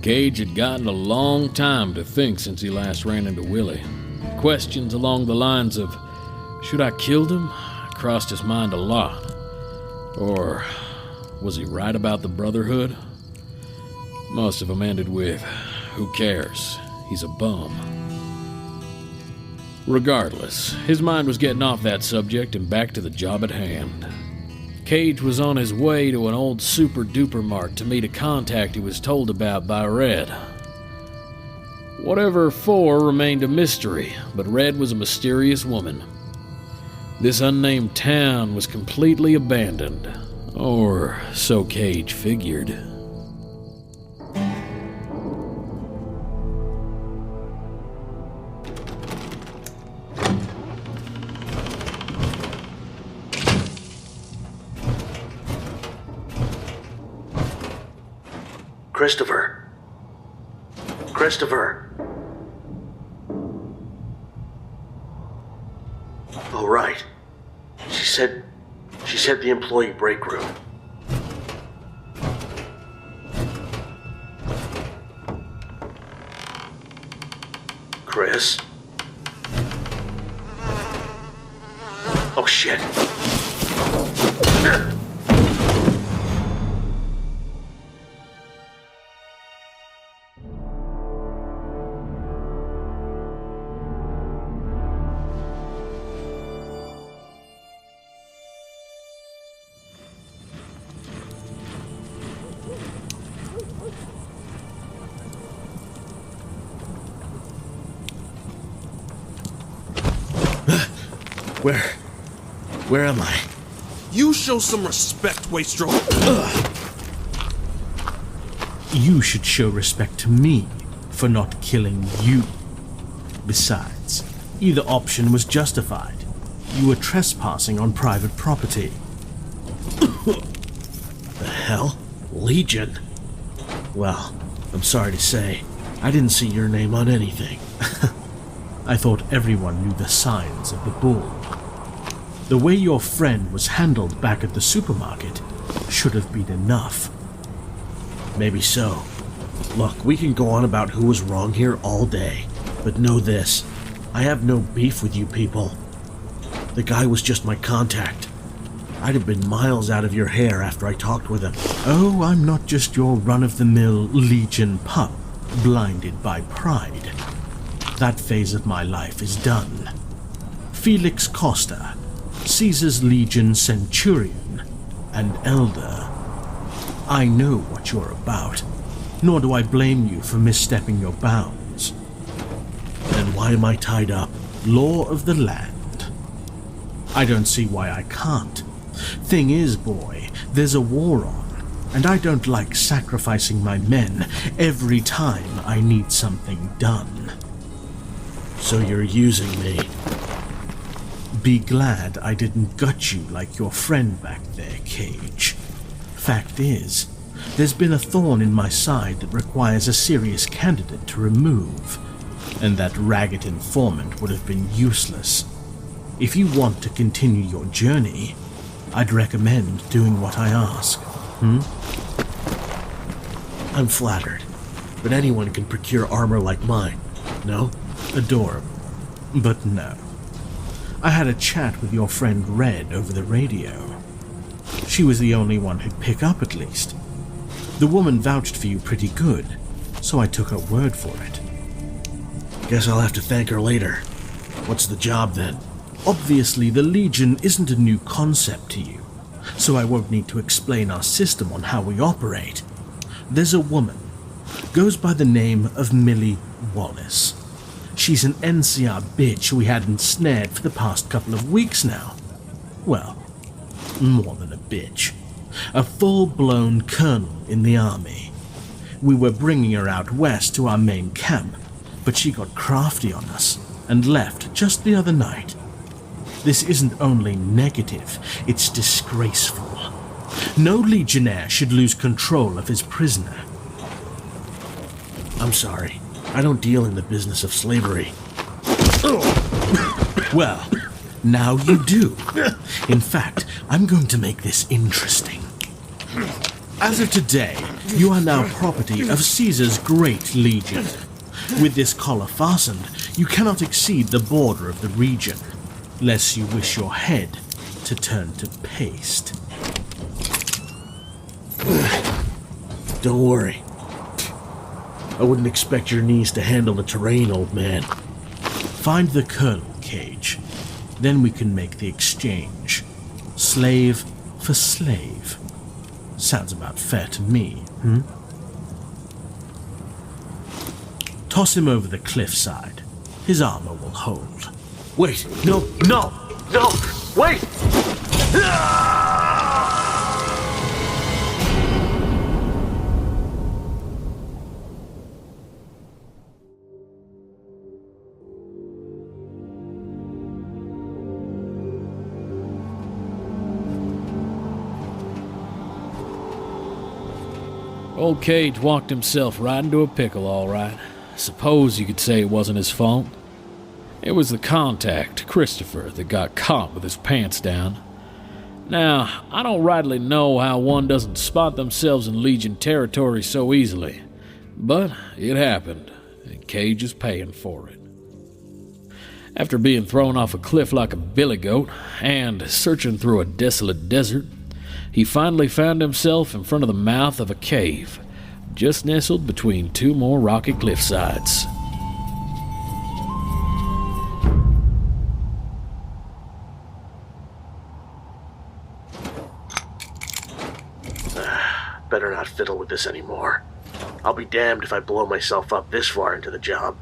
Cage had gotten a long time to think since he last ran into Willie. Questions along the lines of, should I killed him? Crossed his mind a lot. Or, was he right about the Brotherhood? Most of them ended with, who cares? He's a bum. Regardless, his mind was getting off that subject and back to the job at hand. Cage was on his way to an old super-duper mart to meet a contact he was told about by Red. Whatever for remained a mystery, but Red was a mysterious woman. This unnamed town was completely abandoned, or so Cage figured. Christopher. Oh, right. She said the employee break room. Chris? Oh, shit. Where am I? You show some respect, Wastrel. You should show respect to me for not killing you. Besides, either option was justified. You were trespassing on private property. The hell? Legion? Well, I'm sorry to say, I didn't see your name on anything. I thought everyone knew the signs of the bull. The way your friend was handled back at the supermarket should have been enough. Maybe so. Look, we can go on about who was wrong here all day, but know this, I have no beef with you people. The guy was just my contact. I'd have been miles out of your hair after I talked with him. Oh, I'm not just your run-of-the-mill Legion pup, blinded by pride. That phase of my life is done. Felix Costa, Caesar's Legion Centurion and Elder. I know what you're about, nor do I blame you for misstepping your bounds. Then why am I tied up? Law of the land. I don't see why I can't. Thing is, boy, there's a war on, and I don't like sacrificing my men every time I need something done. So you're using me? Be glad I didn't gut you like your friend back there, Cage. Fact is, there's been a thorn in my side that requires a serious candidate to remove, and that ragged informant would have been useless. If you want to continue your journey, I'd recommend doing what I ask. I'm flattered, but anyone can procure armor like mine, no? Adorable, but no. I had a chat with your friend Red over the radio. She was the only one who'd pick up, at least. The woman vouched for you pretty good, so I took her word for it. Guess I'll have to thank her later. What's the job then? Obviously, the Legion isn't a new concept to you, so I won't need to explain our system on how we operate. There's a woman, goes by the name of Millie Wallace. She's an NCR bitch we hadn't snared for the past couple of weeks now. Well, more than a bitch. A full-blown colonel in the army. We were bringing her out west to our main camp, but she got crafty on us and left just the other night. This isn't only negative, it's disgraceful. No Legionnaire should lose control of his prisoner. I'm sorry. I don't deal in the business of slavery. Well, Now you do. In fact, I'm going to make this interesting. As of today, you are now property of Caesar's Great Legion. With this collar fastened, you cannot exceed the border of the region, lest you wish your head to turn to paste. Don't worry. I wouldn't expect your knees to handle the terrain, old man. Find the Colonel, Cage. Then we can make the exchange. Slave for slave. Sounds about fair to me, Toss him over the cliffside. His armor will hold. Wait, no, wait! Old Cage walked himself right into a pickle, all right. Suppose you could say it wasn't his fault. It was the contact, Christopher, that got caught with his pants down. Now, I don't rightly know how one doesn't spot themselves in Legion territory so easily, but it happened, and Cage is paying for it. After being thrown off a cliff like a billy goat and searching through a desolate desert, he finally found himself in front of the mouth of a cave, just nestled between two more rocky cliffsides. Better not fiddle with this anymore. I'll be damned if I blow myself up this far into the job.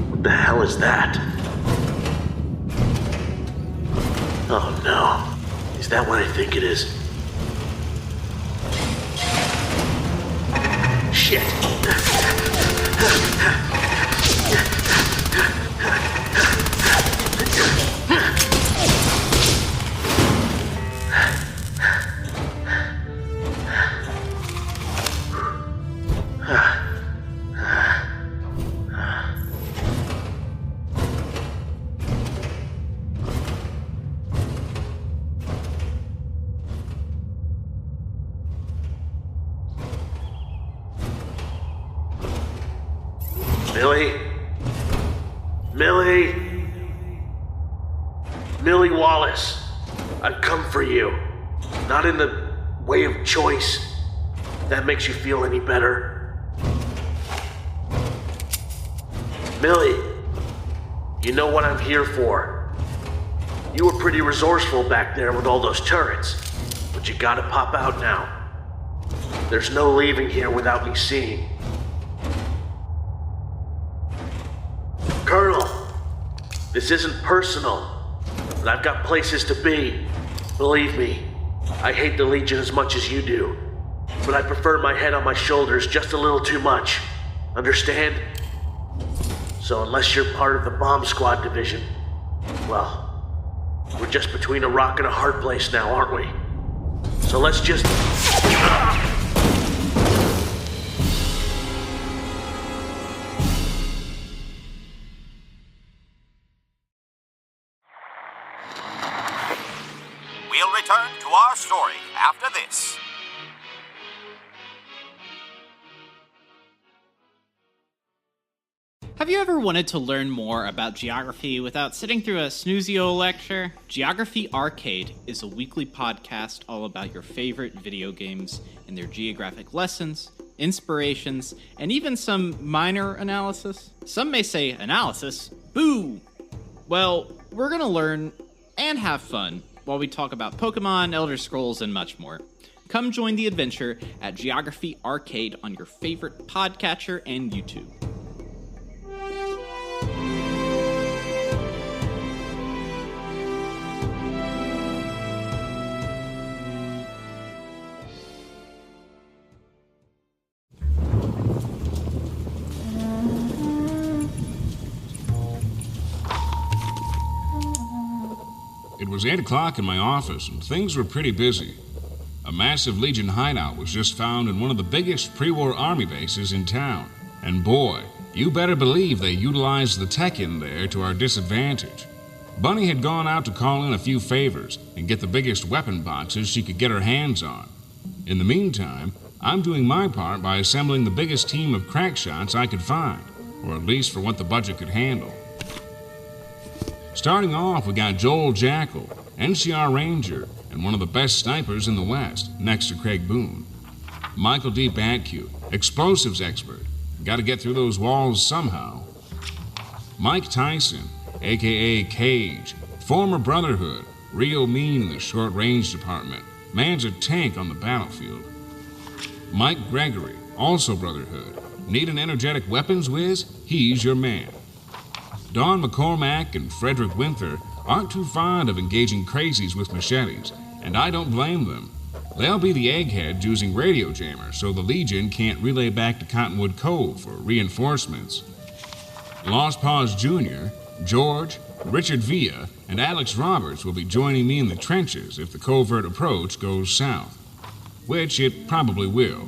What the hell is that? Oh no. Is that what I think it is? Shit. Millie Wallace, I've come for you. Not in the way of choice. If that makes you feel any better. Millie, you know what I'm here for. You were pretty resourceful back there with all those turrets, but you gotta pop out now. There's no leaving here without me seeing. Colonel, this isn't personal, but I've got places to be. Believe me, I hate the Legion as much as you do, but I prefer my head on my shoulders just a little too much. Understand? So unless you're part of the bomb squad division, well, we're just between a rock and a hard place now, aren't we? So let's just... We'll return to our story after this. Have you ever wanted to learn more about geography without sitting through a snoozio lecture? Geography Arcade is a weekly podcast all about your favorite video games and their geographic lessons, inspirations, and even some minor analysis. Some may say analysis. Boo! Well, we're gonna learn and have fun while we talk about Pokemon, Elder Scrolls, and much more. Come join the adventure at Geography Arcade on your favorite podcatcher and YouTube. It was 8 o'clock in my office, and things were pretty busy. A massive Legion hideout was just found in one of the biggest pre-war army bases in town. And boy, you better believe they utilized the tech in there to our disadvantage. Bunny had gone out to call in a few favors and get the biggest weapon boxes she could get her hands on. In the meantime, I'm doing my part by assembling the biggest team of crack shots I could find, or at least for what the budget could handle. Starting off, we got Joel Jackal, NCR Ranger, and one of the best snipers in the West, next to Craig Boone. Michael D. Batcue, explosives expert. Got to get through those walls somehow. Mike Tyson, a.k.a. Cage, former Brotherhood, real mean in the short-range department, man's a tank on the battlefield. Mike Gregory, also Brotherhood. Need an energetic weapons whiz? He's your man. Don McCormack and Frederick Winther aren't too fond of engaging crazies with machetes, and I don't blame them. They'll be the eggheads using radio jammers so the Legion can't relay back to Cottonwood Cove for reinforcements. Lost Paws Jr., George, Richard Villa, and Alex Roberts will be joining me in the trenches if the covert approach goes south, which it probably will.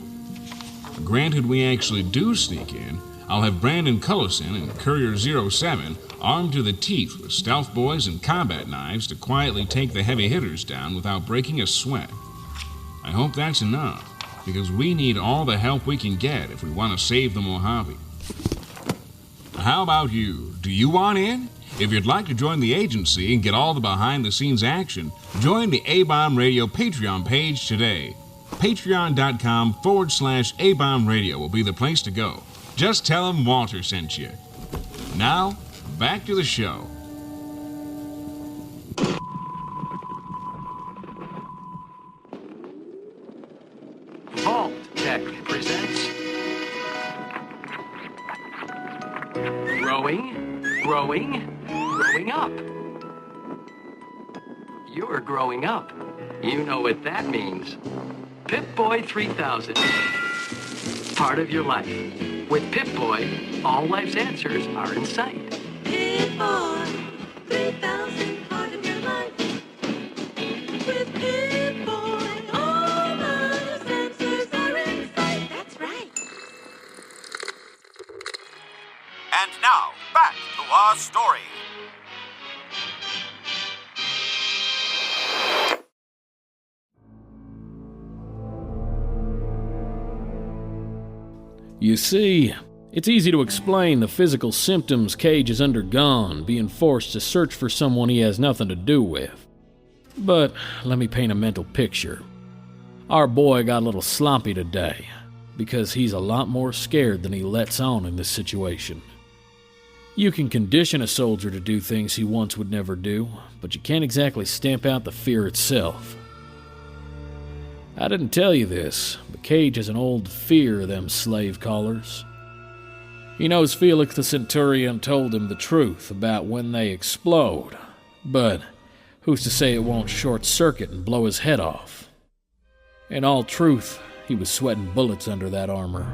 Granted we actually do sneak in, I'll have Brandon Cullison and Courier 07 armed to the teeth with stealth boys and combat knives to quietly take the heavy hitters down without breaking a sweat. I hope that's enough, because we need all the help we can get if we want to save the Mojave. How about you? Do you want in? If you'd like to join the agency and get all the behind-the-scenes action, join the A-Bomb Radio Patreon page today. Patreon.com/A-Bomb Radio will be the place to go. Just tell them Walter sent you. Now, back to the show. Vault Tech presents Growing up. You're growing up. You know what that means. Pip-Boy 3000. Part of your life. With Pip-Boy, all life's answers are in sight. Pip-Boy 3000, part of your life. With Pip-Boy, all life's answers are in sight. That's right. And now, back to our story. You see, it's easy to explain the physical symptoms Cage has undergone, being forced to search for someone he has nothing to do with. But let me paint a mental picture. Our boy got a little sloppy today, because he's a lot more scared than he lets on in this situation. You can condition a soldier to do things he once would never do, but you can't exactly stamp out the fear itself. I didn't tell you this, but Cage has an old fear of them slave callers. He knows Felix the Centurion told him the truth about when they explode, but who's to say it won't short-circuit and blow his head off? In all truth, he was sweating bullets under that armor.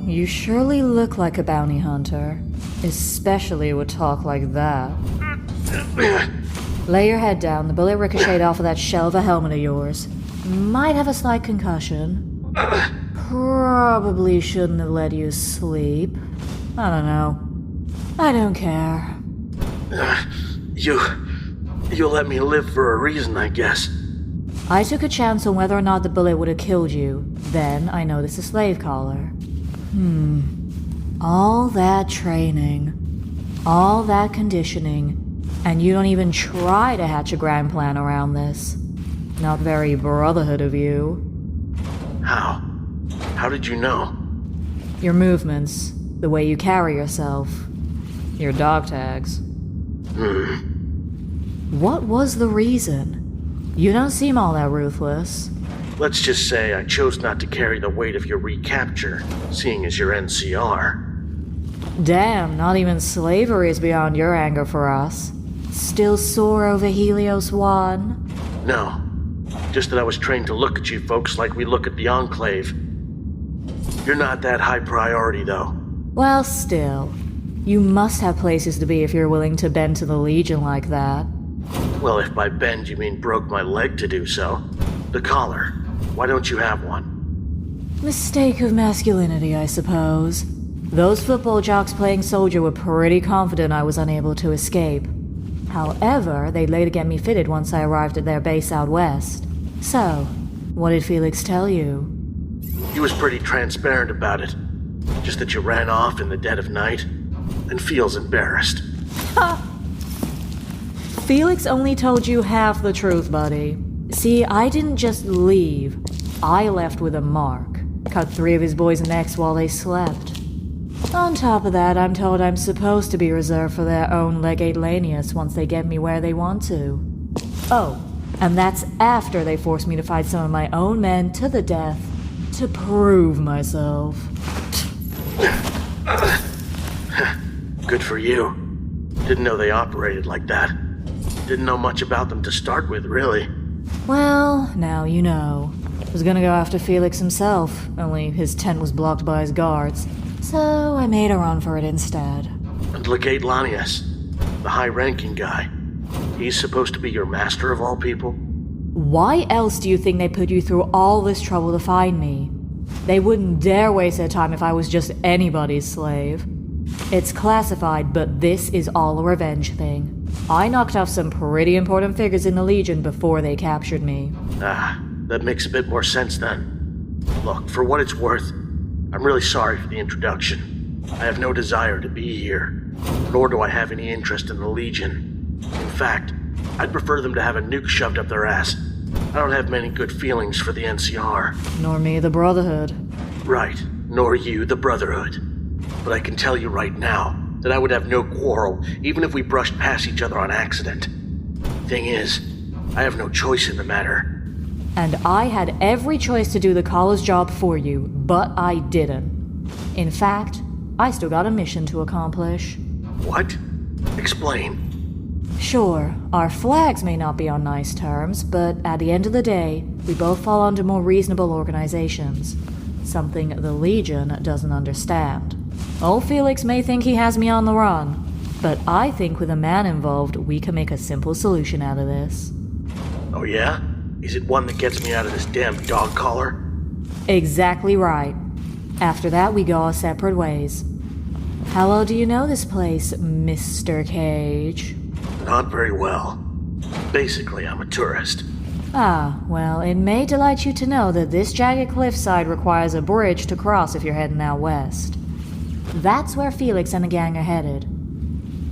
You surely look like a bounty hunter, especially with talk like that. Lay your head down. The bullet ricocheted off of that shell of a helmet of yours. Might have a slight concussion. Probably shouldn't have let you sleep. I don't know. I don't care. You let me live for a reason, I guess. I took a chance on whether or not the bullet would have killed you. Then I noticed a slave collar. All that training, all that conditioning, and you don't even try to hatch a grand plan around this. Not very Brotherhood of you. How? How did you know? Your movements, the way you carry yourself, your dog tags. What was the reason? You don't seem all that ruthless. Let's just say I chose not to carry the weight of your recapture, seeing as you're NCR. Damn, not even slavery is beyond your anger for us. Still sore over Helios 1? No. Just that I was trained to look at you folks like we look at the Enclave. You're not that high priority, though. Well, still. You must have places to be if you're willing to bend to the Legion like that. Well, if by bend you mean broke my leg to do so. The collar. Why don't you have one? Mistake of masculinity, I suppose. Those football jocks playing soldier were pretty confident I was unable to escape. However, they'd later get me fitted once I arrived at their base out west. So, what did Felix tell you? He was pretty transparent about it. Just that you ran off in the dead of night and feels embarrassed. Ha! Felix only told you half the truth, buddy. See, I didn't just leave. I left with a mark. Cut 3 of his boys' necks while they slept. On top of that, I'm told I'm supposed to be reserved for their own legate Lanius once they get me where they want to. Oh, and that's after they force me to fight some of my own men to the death to prove myself. Good for you. Didn't know they operated like that. Didn't know much about them to start with, really. Well, now you know. Was gonna go after Felix himself, only his tent was blocked by his guards. So I made a run for it instead. And Legate Lanius, the high-ranking guy. He's supposed to be your master of all people? Why else do you think they put you through all this trouble to find me? They wouldn't dare waste their time if I was just anybody's slave. It's classified, but this is all a revenge thing. I knocked off some pretty important figures in the Legion before they captured me. Ah, that makes a bit more sense then. Look, for what it's worth, I'm really sorry for the introduction. I have no desire to be here, nor do I have any interest in the Legion. In fact, I'd prefer them to have a nuke shoved up their ass. I don't have many good feelings for the NCR. Nor me, the Brotherhood. Right, nor you, the Brotherhood. But I can tell you right now that I would have no quarrel, even if we brushed past each other on accident. Thing is, I have no choice in the matter. And I had every choice to do the caller's job for you, but I didn't. In fact, I still got a mission to accomplish. What? Explain. Sure, our flags may not be on nice terms, but at the end of the day, we both fall under more reasonable organizations. Something the Legion doesn't understand. Old Felix may think he has me on the run, but I think with a man involved, we can make a simple solution out of this. Oh yeah? Is it one that gets me out of this damn dog collar? Exactly right. After that, we go our separate ways. How well do you know this place, Mr. Cage? Not very well. Basically, I'm a tourist. Ah, well, it may delight you to know that this jagged cliffside requires a bridge to cross if you're heading out west. That's where Felix and the gang are headed.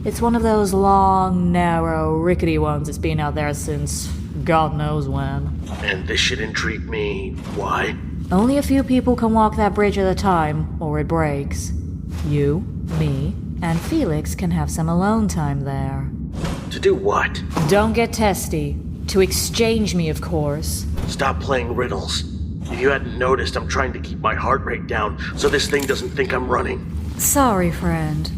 It's one of those long, narrow, rickety ones that's been out there since God knows when. And this should intrigue me. Why? Only a few people can walk that bridge at a time, or it breaks. You, me, and Felix can have some alone time there. To do what? Don't get testy. To exchange me, of course. Stop playing riddles. If you hadn't noticed, I'm trying to keep my heart rate down so this thing doesn't think I'm running. Sorry, friend.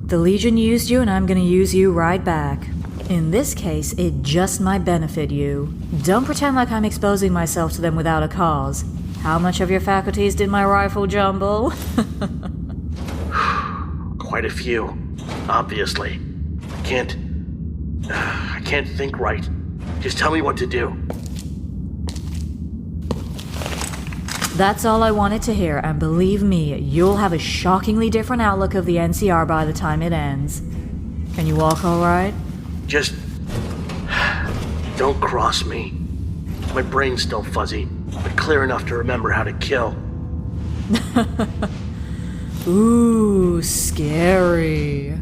The Legion used you and I'm gonna use you right back. In this case, it just might benefit you. Don't pretend like I'm exposing myself to them without a cause. How much of your faculties did my rifle jumble? Quite a few. Obviously. I can't think right. Just tell me what to do. That's all I wanted to hear, and believe me, you'll have a shockingly different outlook of the NCR by the time it ends. Can you walk all right? Just... don't cross me. My brain's still fuzzy, but clear enough to remember how to kill. Ooh, scary.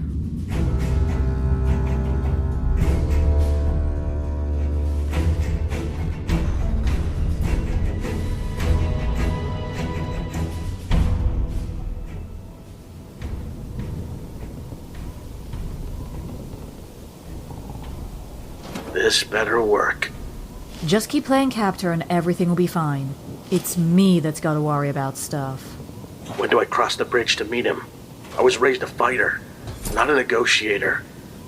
This better work. Just keep playing captor and everything will be fine. It's me that's gotta worry about stuff. When do I cross the bridge to meet him? I was raised a fighter, not a negotiator.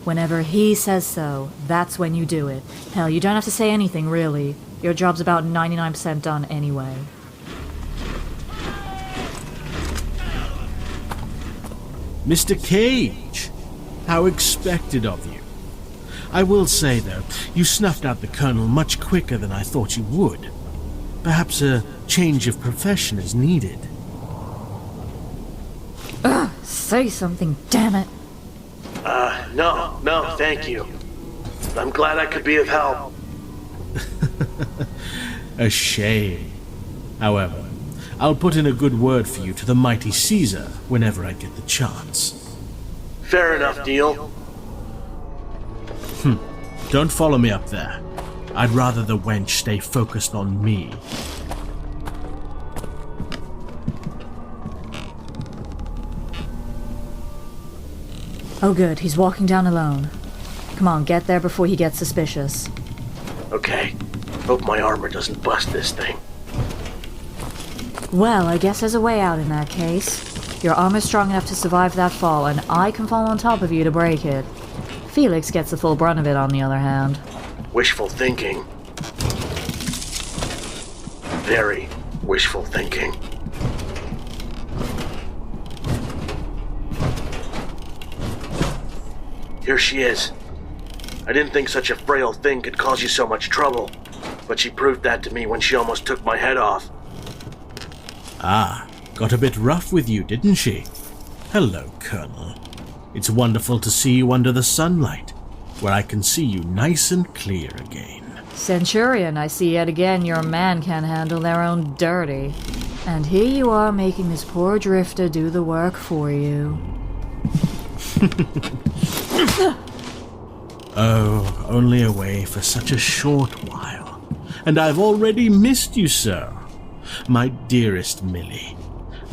Whenever he says so, that's when you do it. Hell, you don't have to say anything, really. Your job's about 99% done anyway. Mr. Cage, how expected of you. I will say, though, you snuffed out the Colonel much quicker than I thought you would. Perhaps a change of profession is needed. Ugh, say something, damn it. No, thank you. I'm glad I could be of help. A shame. However, I'll put in a good word for you to the mighty Caesar whenever I get the chance. Fair enough, deal. Don't follow me up there. I'd rather the wench stay focused on me. Oh good, he's walking down alone. Come on, get there before he gets suspicious. Okay. Hope my armor doesn't bust this thing. Well, I guess there's a way out in that case. Your armor's strong enough to survive that fall, and I can fall on top of you to break it. Felix gets the full brunt of it, on the other hand. Wishful thinking. Very wishful thinking. Here she is. I didn't think such a frail thing could cause you so much trouble, but she proved that to me when she almost took my head off. Ah, got a bit rough with you, didn't she? Hello, Colonel. It's wonderful to see you under the sunlight, where I can see you nice and clear again. Centurion, I see yet again your man can't handle their own dirty. And here you are making this poor drifter do the work for you. Oh, only away for such a short while, and I've already missed you so. My dearest Millie,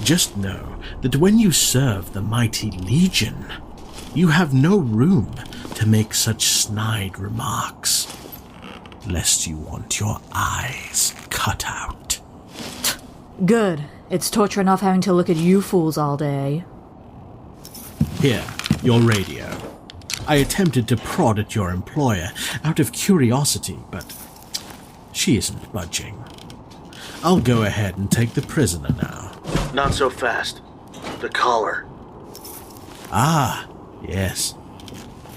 just know that when you serve the mighty Legion, you have no room to make such snide remarks, lest you want your eyes cut out. Good. It's torture enough having to look at you fools all day. Here, your radio. I attempted to prod at your employer out of curiosity, but she isn't budging. I'll go ahead and take the prisoner now. Not so fast. The collar. Ah, yes.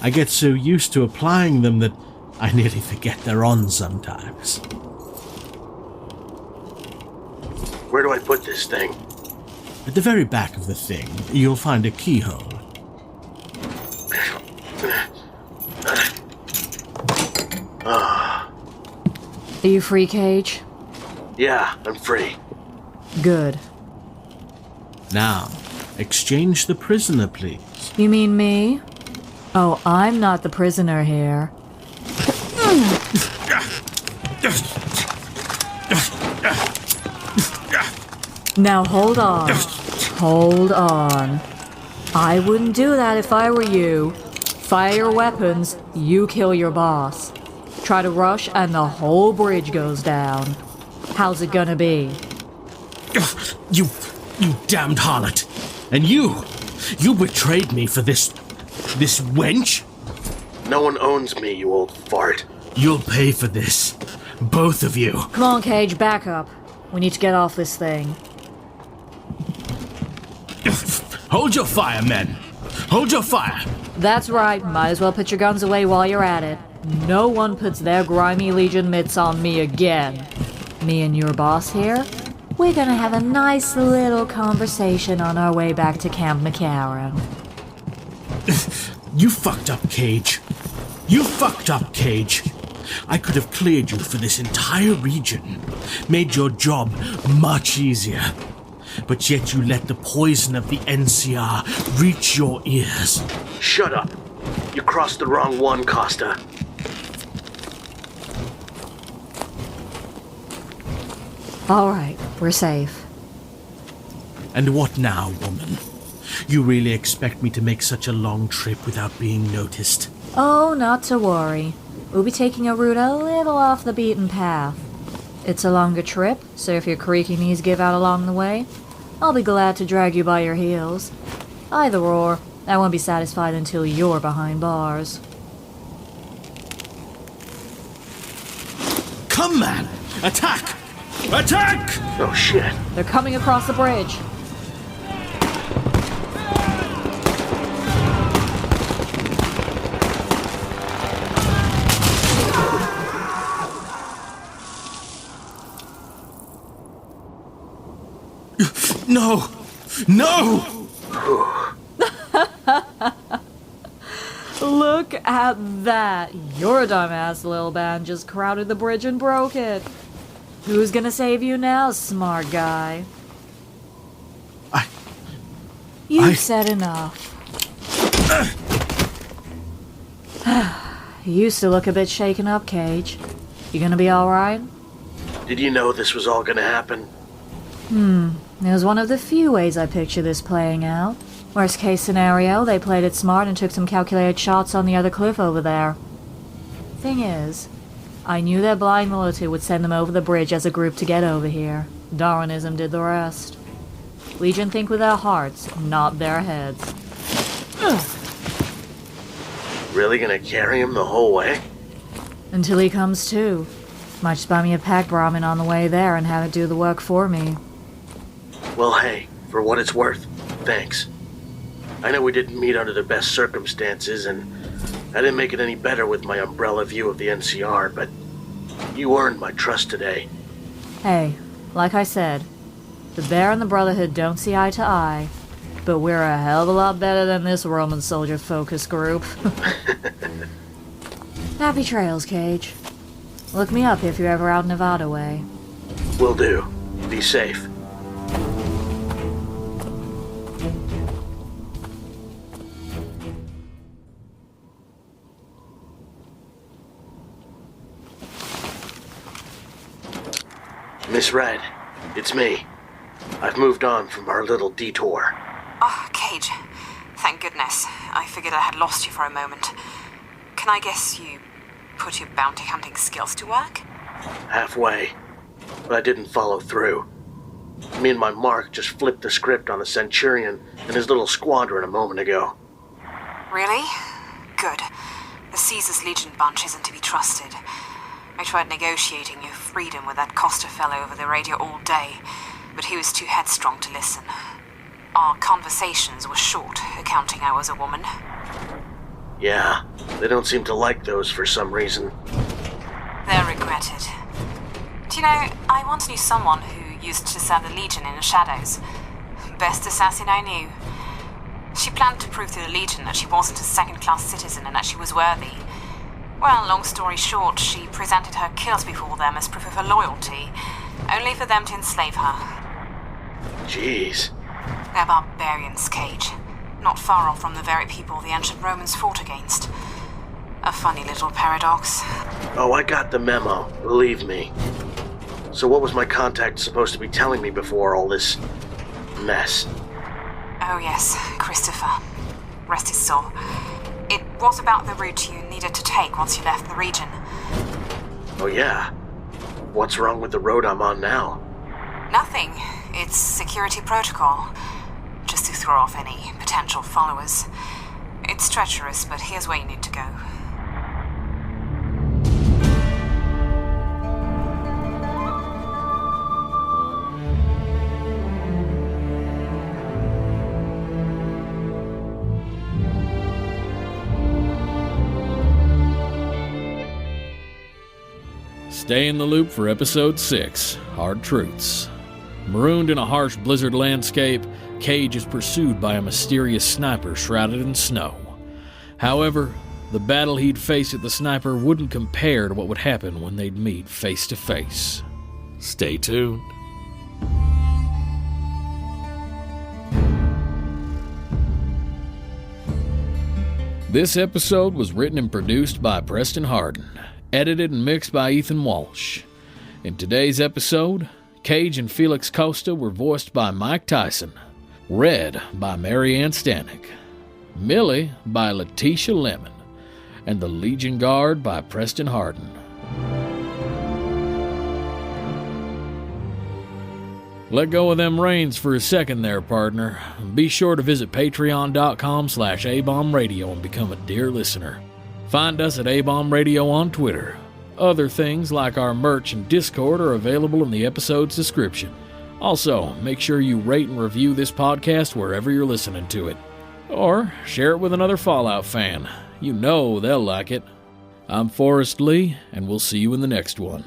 I get so used to applying them that I nearly forget they're on sometimes. Where do I put this thing? At the very back of the thing, you'll find a keyhole. Are you free, Cage? Yeah, I'm free. Good. Now, exchange the prisoner, please. You mean me? Oh, I'm not the prisoner here. Now hold on. Hold on. I wouldn't do that if I were you. Fire your weapons, you kill your boss. Try to rush and the whole bridge goes down. How's it gonna be? You damned harlot! And you betrayed me for this wench? No one owns me, you old fart. You'll pay for this. Both of you. Come on, Cage, back up. We need to get off this thing. Hold your fire, men. Hold your fire. That's right, might as well put your guns away while you're at it. No one puts their grimy Legion mitts on me again. Me and your boss here, we're gonna have a nice little conversation on our way back to Camp McCarran. You fucked up, Cage. You fucked up, Cage. I could have cleared you for this entire region, made your job much easier. But yet you let the poison of the NCR reach your ears. Shut up. You crossed the wrong one, Costa. All right, we're safe. And what now, woman? You really expect me to make such a long trip without being noticed? Oh, not to worry. We'll be taking a route a little off the beaten path. It's a longer trip, so if your creaky knees give out along the way, I'll be glad to drag you by your heels. Either or, I won't be satisfied until you're behind bars. Come, man! Attack! Attack! Oh, shit. They're coming across the bridge. No! No! Look at that. Your dumbass little band just crowded the bridge and broke it. Who's gonna save you now, smart guy? You've said enough. You used to look a bit shaken up, Cage. You gonna be alright? Did you know this was all gonna happen? It was one of the few ways I picture this playing out. Worst case scenario, they played it smart and took some calculated shots on the other cliff over there. Thing is, I knew their blind loyalty would send them over the bridge as a group to get over here. Darwinism did the rest. Legion think with their hearts, not their heads. Really gonna carry him the whole way? Until he comes to. Might just buy me a packed ramen on the way there and have it do the work for me. Well, hey, for what it's worth, thanks. I know we didn't meet under the best circumstances, and I didn't make it any better with my umbrella view of the NCR, but you earned my trust today. Hey, like I said, the Bear and the Brotherhood don't see eye to eye, but we're a hell of a lot better than this Roman soldier focus group. Happy trails, Cage. Look me up if you're ever out Nevada way. Will do. Be safe. Miss Red, it's me. I've moved on from our little detour. Oh, Cage. Thank goodness. I figured I had lost you for a moment. Can I guess you put your bounty hunting skills to work? Halfway, but I didn't follow through. Me and my mark just flipped the script on the Centurion and his little squadron a moment ago. Really? Good. The Caesar's Legion bunch isn't to be trusted. I tried negotiating your freedom with that Costa fellow over the radio all day, but he was too headstrong to listen. Our conversations were short, accounting I was a woman. Yeah, they don't seem to like those for some reason. They're regretted. Do you know, I once knew someone who used to serve the Legion in the shadows. Best assassin I knew. She planned to prove to the Legion that she wasn't a second-class citizen and that she was worthy. Well, long story short, she presented her kills before them as proof of her loyalty, only for them to enslave her. Jeez. They're barbarians, Cage. Not far off from the very people the ancient Romans fought against. A funny little paradox. Oh, I got the memo, believe me. So what was my contact supposed to be telling me before all this mess? Oh yes, Christopher. Rest his soul. It was about the route you needed to take once you left the region. Oh yeah? What's wrong with the road I'm on now? Nothing. It's security protocol. Just to throw off any potential followers. It's treacherous, but here's where you need to go. Stay in the loop for Episode 6, Hard Truths. Marooned in a harsh blizzard landscape, Cage is pursued by a mysterious sniper shrouded in snow. However, the battle he'd face at the sniper wouldn't compare to what would happen when they'd meet face to face. Stay tuned. This episode was written and produced by Preston Harden, edited and mixed by Ethan Walsh. In today's episode, Cage and Felix Costa were voiced by Mike Tyson, Red by Mary Ann Stanek, Millie by Letitia Lemon, and the Legion Guard by Preston Harden. Let go of them reins for a second there, partner. Be sure to visit patreon.com/ABombRadio and become a dear listener. Find us at A-Bomb Radio on Twitter. Other things like our merch and Discord are available in the episode's description. Also, make sure you rate and review this podcast wherever you're listening to it. Or share it with another Fallout fan. You know they'll like it. I'm Forrest Lee, and we'll see you in the next one.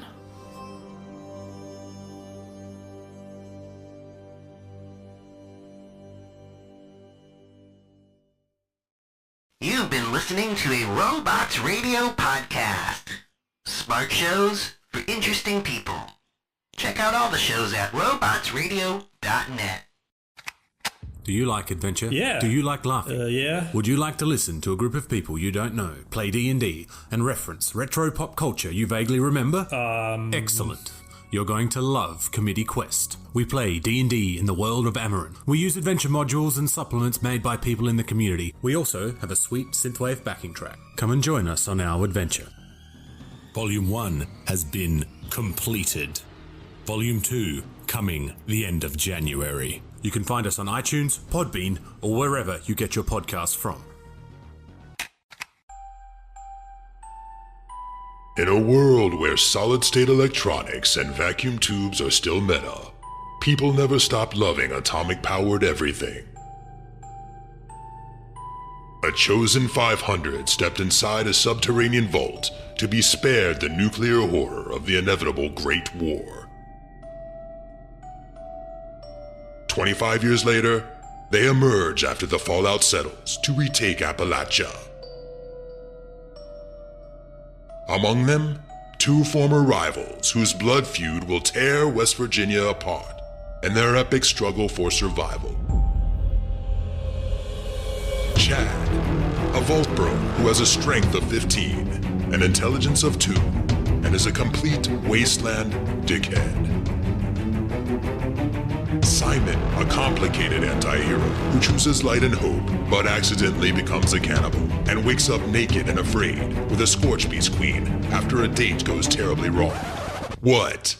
You've been listening to a Robots Radio podcast. Smart shows for interesting people. Check out all the shows at robotsradio.net. Do you like adventure? Yeah. Do you like laughing? Yeah. Would you like to listen to a group of people you don't know play D&D and reference retro pop culture you vaguely remember? Excellent. You're going to love Committee Quest. We play D&D in the world of Amarin. We use adventure modules and supplements made by people in the community. We also have a sweet synthwave backing track. Come and join us on our adventure. Volume 1 has been completed. Volume 2 coming the end of January. You can find us on iTunes, Podbean, or wherever you get your podcasts from. In a world where solid-state electronics and vacuum tubes are still meta, people never stopped loving atomic-powered everything. A chosen 500 stepped inside a subterranean vault to be spared the nuclear horror of the inevitable Great War. 25 years later, they emerge after the fallout settles to retake Appalachia. Among them, two former rivals whose blood feud will tear West Virginia apart in their epic struggle for survival. Chad, a vault bro who has a strength of 15, an intelligence of 2, and is a complete wasteland dickhead. Simon, a complicated anti-hero who chooses light and hope, but accidentally becomes a cannibal and wakes up naked and afraid with a Scorch Beast queen after a date goes terribly wrong. What?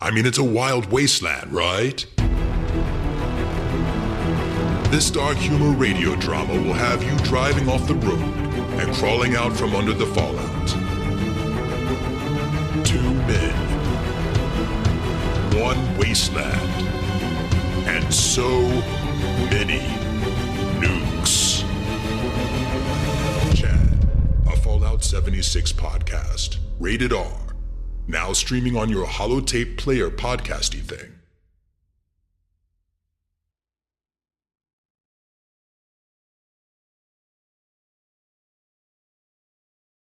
I mean, it's a wild wasteland, right? This dark humor radio drama will have you driving off the road and crawling out from under the fallout. 2 men, 1 wasteland, and so many nukes. Chad, a Fallout 76 podcast, rated R, now streaming on your holotape player podcasty thing.